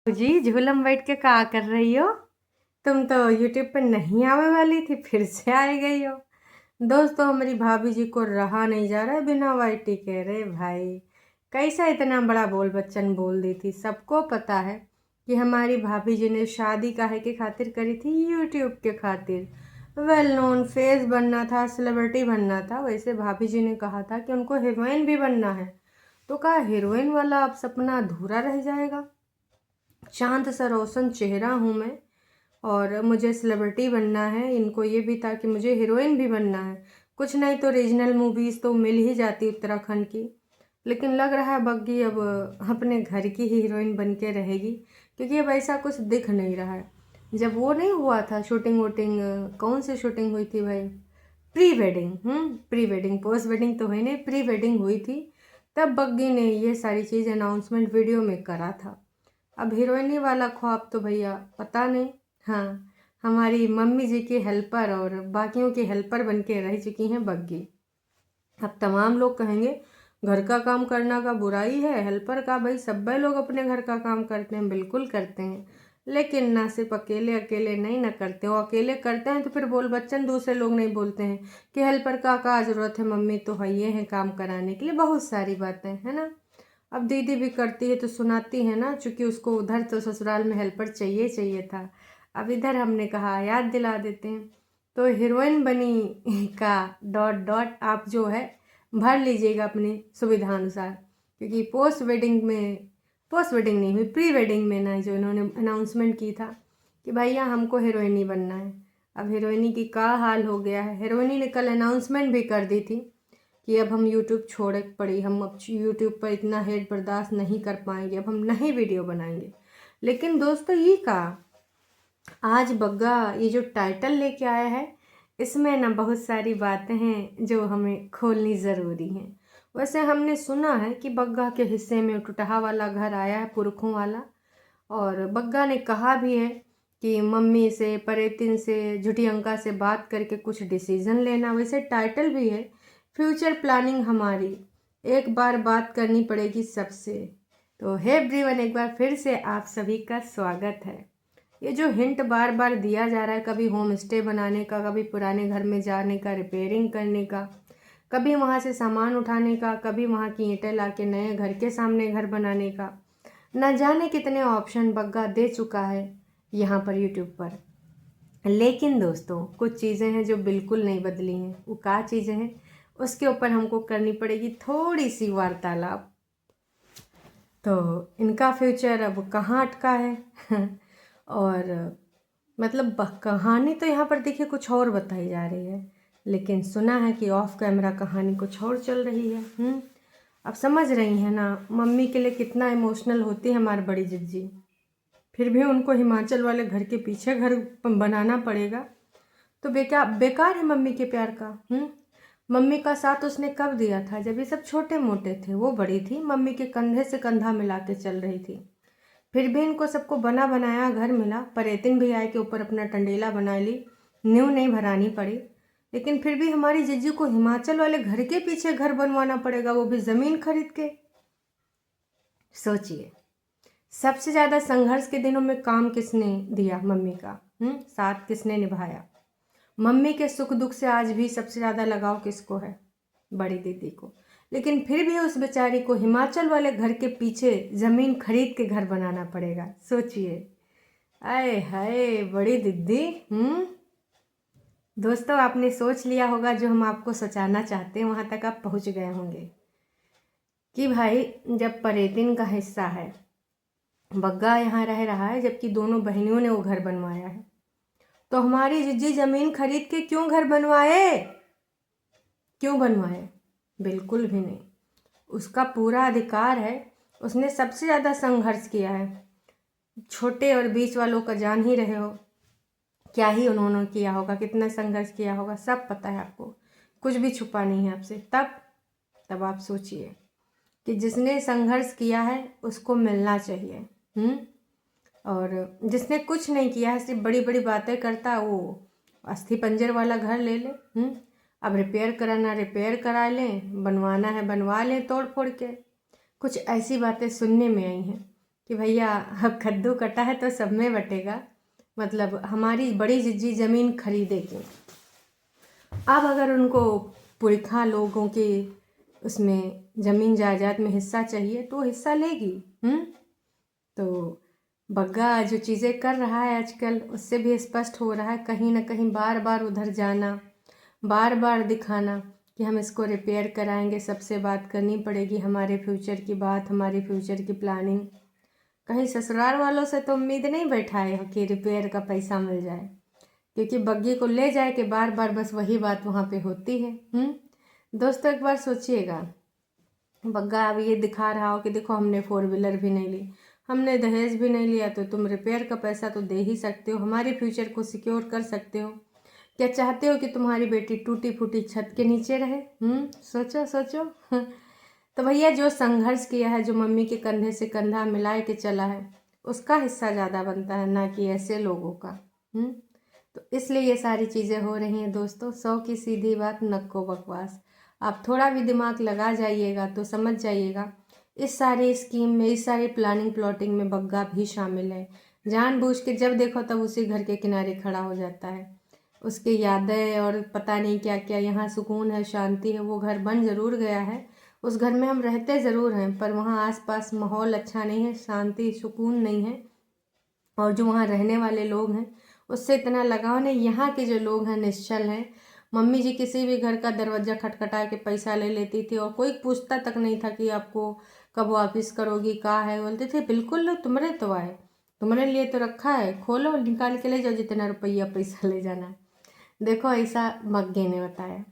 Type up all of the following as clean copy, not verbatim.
जी झूलम बैठ के का कर रही हो? तुम तो यूट्यूब पे नहीं आवे वाली थी, फिर से आ गई हो। दोस्तों, हमारी भाभी जी को रहा नहीं जा रहा है बिना वाइटी के। रे भाई, कैसा इतना बड़ा बोल बच्चन बोल दी थी। सबको पता है कि हमारी भाभी जी ने शादी काहे के खातिर करी थी, यूट्यूब के खातिर। वेल नोन फेस बनना था, सेलिब्रिटी बनना था। वैसे भाभी जी ने कहा था कि उनको हीरोइन भी बनना है, तो कहा हीरोइन वाला अब सपना अधूरा रह जाएगा। चांद सा रोशन चेहरा हूँ मैं, और मुझे सेलिब्रिटी बनना है। इनको ये भी था कि मुझे हीरोइन भी बनना है। कुछ नहीं तो रीजनल मूवीज़ तो मिल ही जाती उत्तराखंड की, लेकिन लग रहा है बग्गी अब अपने घर की ही हीरोइन बन के रहेगी, क्योंकि अब ऐसा कुछ दिख नहीं रहा है। जब वो नहीं हुआ था शूटिंग वूटिंग, कौन सी शूटिंग हुई थी भाई? Pre wedding, pre wedding, post wedding तो हुई नहीं, प्री वेडिंग हुई थी। तब बग्गी ने ये सारी चीज़ अनाउंसमेंट वीडियो में करा था। अब हीरोइनी वाला ख्वाब तो भैया पता नहीं। हाँ, हमारी मम्मी जी की हेल्पर और बाकियों की हेल्पर बन के रह चुकी हैं बग्गी। अब तमाम लोग कहेंगे घर का काम करना का बुराई है, हेल्पर का? भाई सब लोग अपने घर का काम करते हैं, बिल्कुल करते हैं, लेकिन ना सिर्फ अकेले अकेले नहीं ना करते हो। अकेले करते हैं तो फिर बोल बच्चन दूसरे लोग नहीं बोलते हैं कि हेल्पर का ज़रूरत है, मम्मी तो है ये है काम कराने के लिए, बहुत सारी बातें है ना। अब दीदी भी करती है तो सुनाती है ना, चूँकि उसको उधर तो ससुराल में हेल्पर चाहिए चाहिए था। अब इधर हमने कहा याद दिला देते हैं। तो हीरोइन बनी का डॉट डॉट आप जो है भर लीजिएगा अपनी सुविधानुसार, क्योंकि पोस्ट वेडिंग नहीं हुई, प्री वेडिंग में ना जो इन्होंने अनाउंसमेंट की था कि भैया हमको हीरोइनी बनना है। अब हीरोइनी की का हाल हो गया है। हीरोइनी ने कल अनाउंसमेंट भी कर दी थी कि अब हम यूट्यूब छोड़ पड़ी, हम अब यूट्यूब पर इतना हेट बर्दाश्त नहीं कर पाएंगे, अब हम नहीं वीडियो बनाएंगे। लेकिन दोस्तों, ये का आज बग्गा ये जो टाइटल लेके आया है, इसमें ना बहुत सारी बातें हैं जो हमें खोलनी ज़रूरी हैं। वैसे हमने सुना है कि बग्गा के हिस्से में टुटहा वाला घर आया है, पुरखों वाला, और बग्गा ने कहा भी है कि मम्मी से, परेतिन से, झूठी अंका से बात करके कुछ डिसीजन लेना। वैसे टाइटल भी है फ्यूचर प्लानिंग हमारी, एक बार बात करनी पड़ेगी सबसे। तो हे एवरीवन, एक बार फिर से आप सभी का स्वागत है। ये जो हिंट बार बार दिया जा रहा है, कभी होम स्टे बनाने का, कभी पुराने घर में जाने का, रिपेयरिंग करने का, कभी वहाँ से सामान उठाने का, कभी वहाँ की ईंटें ला के नए घर के सामने घर बनाने का, न जाने कितने ऑप्शन बग्गा दे चुका है यहाँ पर यूट्यूब पर। लेकिन दोस्तों, कुछ चीज़ें हैं जो बिल्कुल नहीं बदली हैं। वो क्या चीज़ें हैं, उसके ऊपर हमको करनी पड़ेगी थोड़ी सी वार्तालाप। तो इनका फ्यूचर अब कहाँ अटका है और मतलब कहानी तो यहाँ पर देखिए कुछ और बताई जा रही है, लेकिन सुना है कि ऑफ कैमरा कहानी कुछ और चल रही है। अब समझ रही हैं ना मम्मी के लिए कितना इमोशनल होती है हमारी बड़ी जिज्जी। फिर भी उनको हिमाचल वाले घर के पीछे घर बनाना पड़ेगा, तो बेकार है मम्मी के प्यार का। मम्मी का साथ उसने कब दिया था? जब ये सब छोटे मोटे थे, वो बड़ी थी, मम्मी के कंधे से कंधा मिला के चल रही थी। फिर भी इनको सबको बना बनाया घर मिला, परेतिन भी आए के ऊपर अपना टंडेला बना ली, नींव नहीं भरानी पड़ी। लेकिन फिर भी हमारी जीजू को हिमाचल वाले घर के पीछे घर बनवाना पड़ेगा, वो भी ज़मीन खरीद के। सोचिए, सबसे ज़्यादा संघर्ष के दिनों में काम किसने दिया मम्मी का? साथ किसने निभाया? मम्मी के सुख दुख से आज भी सबसे ज़्यादा लगाव किसको है? बड़ी दीदी को। लेकिन फिर भी उस बेचारी को हिमाचल वाले घर के पीछे ज़मीन खरीद के घर बनाना पड़ेगा। सोचिए, आए हाय बड़ी दीदी। दोस्तों, आपने सोच लिया होगा जो हम आपको सोचाना चाहते हैं, वहाँ तक आप पहुँच गए होंगे कि भाई जब परेतिन का हिस्सा है, बग्गा यहाँ रह रहा है, जबकि दोनों बहनियों ने वो घर बनवाया है, तो हमारी जिज्जी ज़मीन खरीद के क्यों घर बनवाए? क्यों बनवाए? बिल्कुल भी नहीं। उसका पूरा अधिकार है, उसने सबसे ज़्यादा संघर्ष किया है। छोटे और बीच वालों का जान ही रहे हो, क्या ही उन्होंने किया होगा, कितना संघर्ष किया होगा, सब पता है आपको, कुछ भी छुपा नहीं है आपसे। तब आप सोचिए कि जिसने संघर्ष किया है उसको मिलना चाहिए। और जिसने कुछ नहीं किया है, सिर्फ बड़ी बड़ी बातें करता, वो अस्थि पंजर वाला घर ले ले। अब रिपेयर कराना रिपेयर करा लें, बनवाना है बनवा लें तोड़ फोड़ के। कुछ ऐसी बातें सुनने में आई हैं कि भैया अब कद्दू कटा है तो सब में बटेगा, मतलब हमारी बड़ी जिज्जी ज़मीन खरीदेगी। अब अगर उनको पुरखा लोगों के उसमें ज़मीन जायदाद में हिस्सा चाहिए तो हिस्सा लेगी। तो बग्गा जो चीज़ें कर रहा है आजकल उससे भी स्पष्ट हो रहा है, कहीं ना कहीं बार बार उधर जाना, बार बार दिखाना कि हम इसको रिपेयर कराएंगे, सबसे बात करनी पड़ेगी, हमारे फ्यूचर की बात, हमारी फ्यूचर की प्लानिंग। कहीं ससुराल वालों से तो उम्मीद नहीं बैठाए हो कि रिपेयर का पैसा मिल जाए, क्योंकि बग्गी को ले जाए कि बार बार बस वही बात वहाँ पे होती है। दोस्तों एक बार सोचिएगा, बग्गा अब ये दिखा रहा हो कि देखो हमने 4 व्हीलर भी नहीं ली, हमने दहेज भी नहीं लिया, तो तुम रिपेयर का पैसा तो दे ही सकते हो, हमारे फ्यूचर को सिक्योर कर सकते हो। क्या चाहते हो कि तुम्हारी बेटी टूटी फूटी छत के नीचे रहे? सोचो सोचो। तो भैया जो संघर्ष किया है, जो मम्मी के कंधे से कंधा मिला के चला है, उसका हिस्सा ज़्यादा बनता है, ना कि ऐसे लोगों का। तो इसलिए ये सारी चीज़ें हो रही हैं दोस्तों। 100 की सीधी बात, नक्को बकवास। आप थोड़ा भी दिमाग लगा जाइएगा तो समझ जाइएगा इस सारी स्कीम में, इस सारी प्लानिंग प्लॉटिंग में बग्गा भी शामिल है। जानबूझ के जब देखो तब उसी घर के किनारे खड़ा हो जाता है। उसकी यादें और पता नहीं क्या क्या, यहाँ सुकून है, शांति है, वो घर बन ज़रूर गया है, उस घर में हम रहते ज़रूर हैं, पर वहाँ आसपास माहौल अच्छा नहीं है, शांति सुकून नहीं है, और जो वहाँ रहने वाले लोग हैं उससे इतना लगाव नहीं। यहाँ के जो लोग हैं निश्चल हैं। मम्मी जी किसी भी घर का दरवाज़ा खटखटा के पैसा ले लेती थी और कोई पूछता तक नहीं था कि आपको कब वापस करोगी, कहाँ है। बोलते थे बिल्कुल लो, तुम्हारे तो आए, तुम्हारे लिए तो रखा है, खोलो निकाल के ले जाओ, जितना रुपया पैसा ले जाना है। देखो ऐसा मग्गे ने बताया।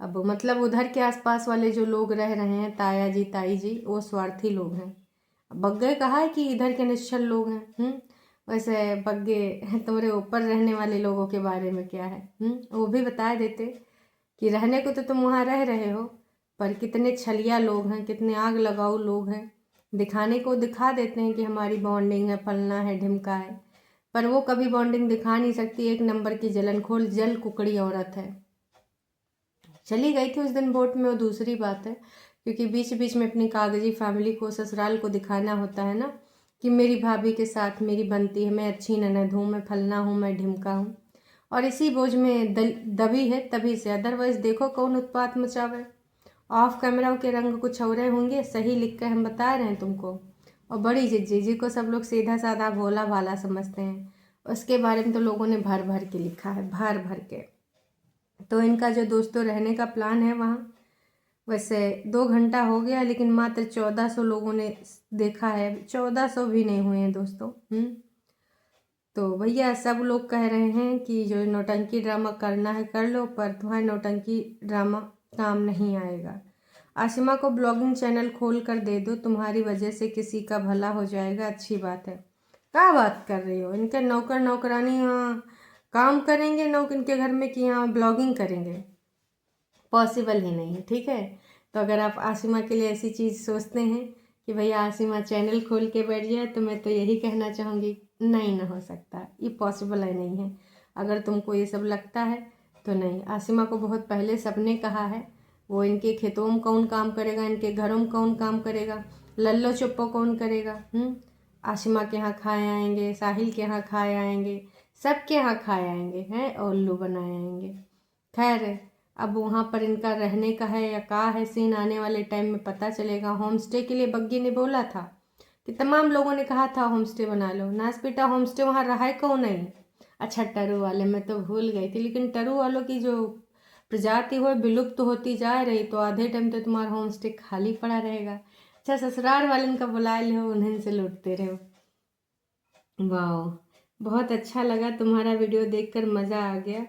अब मतलब उधर के आसपास वाले जो लोग रह रहे हैं, ताया जी ताई जी, वो स्वार्थी लोग हैं। बग्गे कहा है कि इधर के निश्चल लोग हैं। वैसे बग्गे तुम्हारे ऊपर रहने वाले लोगों के बारे में क्या है? वो भी बता देते कि रहने को तो तुम वहाँ रह रहे हो, पर कितने छलिया लोग हैं, कितने आग लगाऊ लोग हैं। दिखाने को दिखा देते हैं कि हमारी बॉन्डिंग है, फलना है, ढिमका है, पर वो कभी बॉन्डिंग दिखा नहीं सकती। एक नंबर की जलनखोर जल कुकड़ी औरत है। चली गई थी उस दिन वोट में, वो दूसरी बात है, क्योंकि बीच बीच में अपनी कागजी फैमिली को, ससुराल को दिखाना होता है ना कि मेरी भाभी के साथ मेरी बनती है, मैं अच्छी ननद हूँ, मैं फलना हूँ, मैं ढिमका हूँ, और इसी बोझ में दबी है तभी से। अदरवाइज देखो कौन उत्पात मचावे। ऑफ कैमरा के रंग कुछ और होंगे, सही लिख कर हम बता रहे हैं तुमको। और बड़ी जिज्जी जी को सब लोग सीधा साधा भोला भाला समझते हैं, उसके बारे में तो लोगों ने भर भर के लिखा है, भर भर के। तो इनका जो दोस्तों रहने का प्लान है वहाँ, वैसे 2 घंटा हो गया, लेकिन मात्र 1400 लोगों ने देखा है, 1400 भी नहीं हुए हैं दोस्तों। तो भैया सब लोग कह रहे हैं कि जो नौटंकी ड्रामा करना है कर लो, पर तुम्हारा नौटंकी ड्रामा काम नहीं आएगा। आसिमा को ब्लॉगिंग चैनल खोल कर दे दो, तुम्हारी वजह से किसी का भला हो जाएगा, अच्छी बात है। क्या बात कर रही हो? इनके नौकर नौकरानी यहाँ काम करेंगे इनके घर में, कि यहाँ ब्लॉगिंग करेंगे? पॉसिबल ही नहीं है, ठीक है। तो अगर आप आसिमा के लिए ऐसी चीज़ सोचते हैं कि भैया आसिमा चैनल खोल के बैठ जाए, तो मैं तो यही कहना चाहूँगी, नहीं ना हो सकता, ये पॉसिबल है, नहीं है। अगर तुमको ये सब लगता है तो नहीं। आसिमा को बहुत पहले सबने कहा है, वो इनके खेतों में कौन काम करेगा, इनके घरों में कौन काम करेगा, लल्लो चुप्पो कौन करेगा। आसिमा के यहाँ खाए आएंगे, साहिल के यहाँ खाए आएंगे, सबके यहाँ खाए आएंगे हैं, और उल्लू बनाए आएंगे। खैर अब वहाँ पर इनका रहने का है या का है सीन, आने वाले टाइम में पता चलेगा। होम स्टे के लिए बग्गी ने बोला था कि तमाम लोगों ने कहा था होम स्टे बना लो, नाच बेटा होम स्टे वहाँ रहा है क्यों नहीं? अच्छा टरू वाले, मैं तो भूल गई थी, लेकिन टरू वालों की जो प्रजाति हो विलुप्त होती जा रही, तो आधे टाइम तो तुम्हारा होम स्टे खाली पड़ा रहेगा। अच्छा ससुराल वाले इनका बुला लो, उन्हें से लौटते रहो। वाह, बहुत अच्छा लगा, तुम्हारा वीडियो देखकर मज़ा आ गया।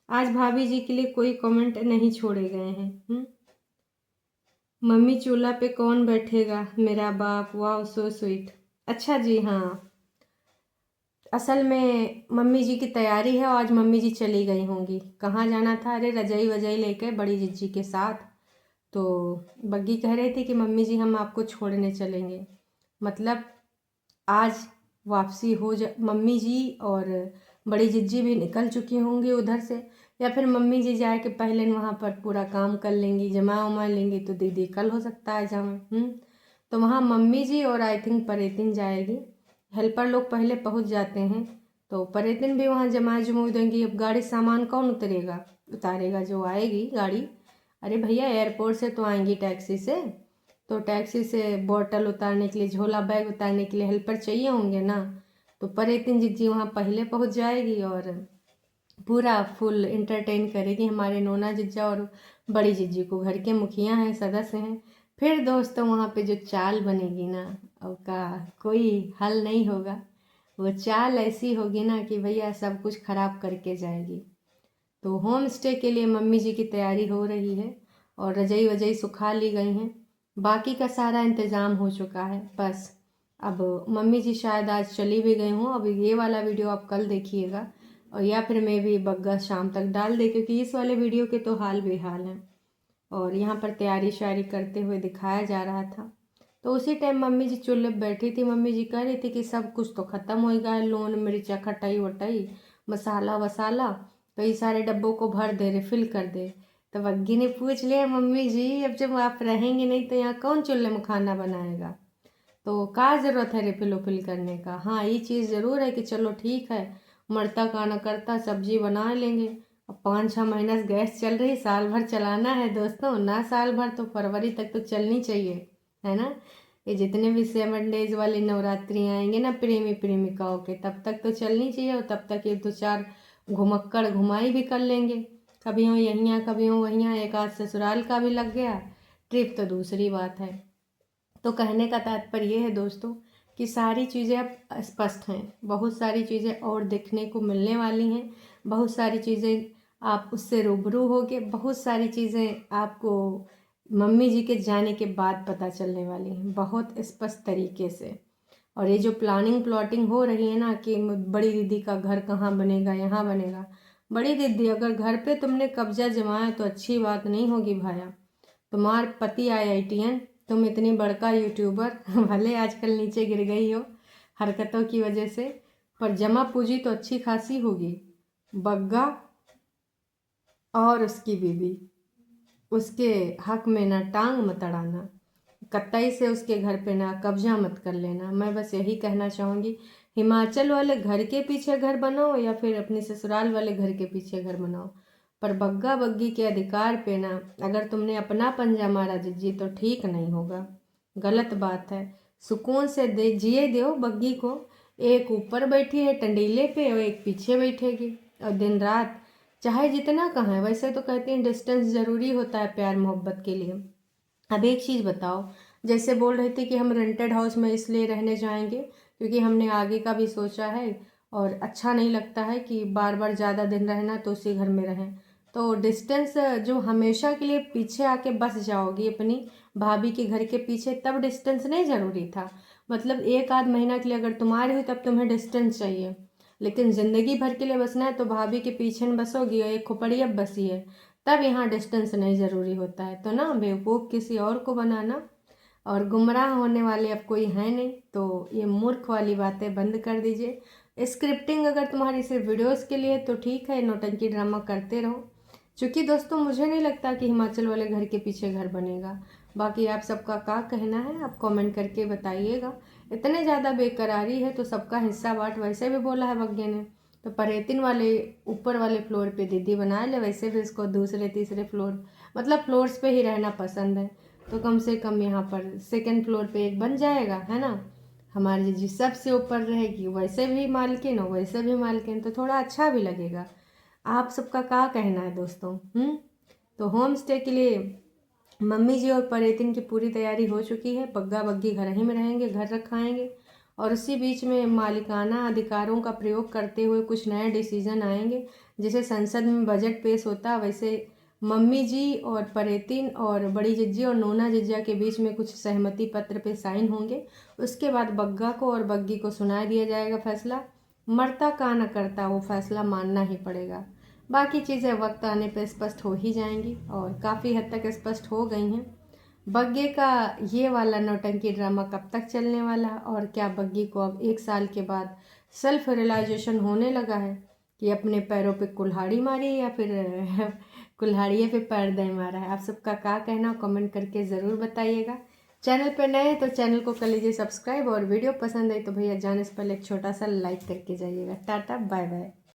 आज भाभी जी के लिए कोई कमेंट नहीं छोड़े गए हैं। मम्मी चूल्हा पे कौन बैठेगा? मेरा बाप। वाह सो स्वीट। अच्छा जी हाँ, असल में मम्मी जी की तैयारी है, और आज मम्मी जी चली गई होंगी। कहाँ जाना था? अरे रजाई वजाई लेकर बड़ी जिज्जी के साथ। तो बग्गी कह रही थी कि मम्मी जी हम आपको छोड़ने चलेंगे, मतलब आज वापसी हो जा, मम्मी जी और बड़ी जिज्जी भी निकल चुकी होंगी उधर से, या फिर मम्मी जी जाए के पहले वहाँ पर पूरा काम कर लेंगी, जमा उमा लेंगी, तो दीदी कल हो सकता है जाए। तो वहाँ मम्मी जी और आई थिंक परेतिन जाएगी। हेल्पर लोग पहले पहुँच जाते हैं, तो परेतिन भी वहाँ जमा जमू देंगी। अब गाड़ी सामान कौन उतारेगा जो आएगी गाड़ी। अरे भैया एयरपोर्ट से तो आएंगी टैक्सी से, तो टैक्सी से बोतल उतारने के लिए, झोला बैग उतारने के लिए हेल्पर चाहिए होंगे ना। तो परेतिन जी वहाँ पहले पहुँच जाएगी और पूरा फुल इंटरटेन करेगी हमारे नोना जिज्जा और बड़ी जिज्जी को। घर के मुखिया हैं, सदस्य हैं। फिर दोस्तों वहाँ पे जो चाल बनेगी ना, उसका कोई हल नहीं होगा। वो चाल ऐसी होगी ना कि भैया सब कुछ खराब करके जाएगी। तो होम स्टे के लिए मम्मी जी की तैयारी हो रही है और रजाई वजाई सुखा ली गई हैं। बाकी का सारा इंतज़ाम हो चुका है। बस अब मम्मी जी शायद आज चली भी गई हूँ। अब ये वाला वीडियो आप कल देखिएगा, और या फिर मैं भी बग्गा शाम तक डाल दे, क्योंकि इस वाले वीडियो के तो हाल बेहाल हैं। और यहाँ पर तैयारी शारी करते हुए दिखाया जा रहा था। तो उसी टाइम मम्मी जी चूल्हे पर बैठी थी। मम्मी जी कह रही थी कि सब कुछ तो ख़त्म हो गया है, लून मिर्चा खटाई वटाई मसाला वसाला, तो ये सारे डब्बों को भर दे, रिफिल कर दे। तो बग्गी ने पूछ लिया, मम्मी जी अब जब आप रहेंगे नहीं तो यहाँ कौन चूल्हे में खाना बनाएगा, तो क्या ज़रूरत है रिफिल उफिल करने का। हाँ ये चीज़ ज़रूर है कि चलो ठीक है, मरता का न करता सब्जी बना लेंगे। अब 5-6 महीना से गैस चल रही, साल भर चलाना है दोस्तों ना, साल भर तो फरवरी तक तो चलनी चाहिए, है ना। ये जितने भी 7 डेज वाली नवरात्रि आएंगे ना प्रेमी प्रेमिकाओं के, तब तक तो चलनी चाहिए। और तब तक ये 2-4 घुमक्कड़ घुमाई भी कर लेंगे, कभी हो यहीं कभी हो वहीं, एक आध ससुराल का भी लग गया ट्रिप तो दूसरी बात है। तो कहने का तात्पर्य ये है दोस्तों कि सारी चीज़ें अब स्पष्ट हैं, बहुत सारी चीज़ें और देखने को मिलने वाली हैं, बहुत सारी चीज़ें आप उससे रूबरू होगे, बहुत सारी चीज़ें आपको मम्मी जी के जाने के बाद पता चलने वाली हैं बहुत स्पष्ट तरीके से। और ये जो प्लानिंग प्लॉटिंग हो रही है ना कि बड़ी दीदी का घर कहाँ बनेगा, यहाँ बनेगा, बड़ी दीदी अगर घर पे तुमने कब्जा जमाया तो अच्छी बात नहीं होगी भाया। तुम्हार पति IITN, तुम इतनी बड़का यूट्यूबर भले आजकल नीचे गिर गई हो हरकतों की वजह से, पर जमा पूंजी तो अच्छी खासी होगी। बग्गा और उसकी बीवी, उसके हक में ना टांग मत अड़ाना, कतई से उसके घर पे ना कब्जा मत कर लेना। मैं बस यही कहना चाहूँगी, हिमाचल वाले घर के पीछे घर बनाओ या फिर अपने ससुराल वाले घर के पीछे घर बनाओ, पर बग्गा बग्गी के अधिकार पे ना अगर तुमने अपना पंजा मारा जिज्जी तो ठीक नहीं होगा, गलत बात है। सुकून से जिए दो बग्गी को, एक ऊपर बैठी है टंडीले पे और एक पीछे बैठेगी, और दिन रात चाहे जितना कहें। वैसे तो कहते हैं डिस्टेंस ज़रूरी होता है प्यार मोहब्बत के लिए। अब एक चीज़ बताओ, जैसे बोल रही थी कि हम रेंटेड हाउस में इसलिए रहने जाएंगे क्योंकि हमने आगे का भी सोचा है और अच्छा नहीं लगता है कि बार बार ज़्यादा दिन रहना, तो उसी घर में रहें। तो डिस्टेंस जो हमेशा के लिए पीछे आके बस जाओगी अपनी भाभी के घर के पीछे, तब डिस्टेंस नहीं ज़रूरी था। मतलब 1-आध महीना के लिए अगर तुम आ रही हो तब तुम्हें डिस्टेंस चाहिए, लेकिन ज़िंदगी भर के लिए बसना है तो भाभी के पीछे न बसोगी और एक खोपड़ी अब बसी है, तब यहाँ डिस्टेंस नहीं ज़रूरी होता है। तो ना बेवकूफ़ किसी और को बनाना, और गुमराह होने वाले अब कोई है नहीं, तो ये मूर्ख वाली बातें बंद कर दीजिए। स्क्रिप्टिंग अगर तुम्हारी सिर्फ वीडियोस के लिए तो ठीक है, नौटंकी ड्रामा करते रहो। क्योंकि दोस्तों मुझे नहीं लगता कि हिमाचल वाले घर के पीछे घर बनेगा। बाकी आप सबका क्या कहना है आप कमेंट करके बताइएगा। इतने ज़्यादा बेकरारी है तो सबका हिस्सा बांट, वैसे भी बोला है बग्गे ने, तो परेतिन वाले ऊपर वाले फ्लोर पे दीदी बना ले, वैसे भी इसको दूसरे तीसरे फ्लोर मतलब फ्लोर्स पे ही रहना पसंद है, तो कम से कम यहाँ पर सेकंड फ्लोर पे एक बन जाएगा, है ना। हमारी जीजी सबसे ऊपर रहेगी, वैसे भी मालकिन हो वैसे भी मालकिन, तो थोड़ा अच्छा भी लगेगा। आप सबका क्या कहना है दोस्तों? तो होम स्टे के लिए मम्मी जी और परेतिन की पूरी तैयारी हो चुकी है। बग्गा बग्गी घर ही में रहेंगे, घर रखाएंगे, और उसी बीच में मालिकाना अधिकारों का प्रयोग करते हुए कुछ नए डिसीजन आएंगे। जैसे संसद में बजट पेश होता वैसे मम्मी जी और परेतिन और बड़ी जिज्जी और नोना जिज्जा के बीच में कुछ सहमति पत्र पे साइन होंगे। उसके बाद बग्गा को और बग्गी को सुना दिया जाएगा फैसला, मरता का न करता वो फैसला मानना ही पड़ेगा। बाकी चीज़ें वक्त आने पर स्पष्ट हो ही जाएंगी और काफ़ी हद तक स्पष्ट हो गई हैं। बग्गे का ये वाला नौटंकी ड्रामा कब तक चलने वाला है, और क्या बग्गी को अब 1 साल के बाद सेल्फ रियलाइजेशन होने लगा है कि अपने पैरों पे कुल्हाड़ी मारी या फिर कुल्हाड़िए पे पैर दे मारा है। आप सबका क्या कहना कमेंट करके ज़रूर बताइएगा। चैनल पे नए हैं तो चैनल को कर लीजिए सब्सक्राइब, और वीडियो पसंद आई तो भैया जाने से पहले एक छोटा सा लाइक करके जाइएगा। Tata bye bye.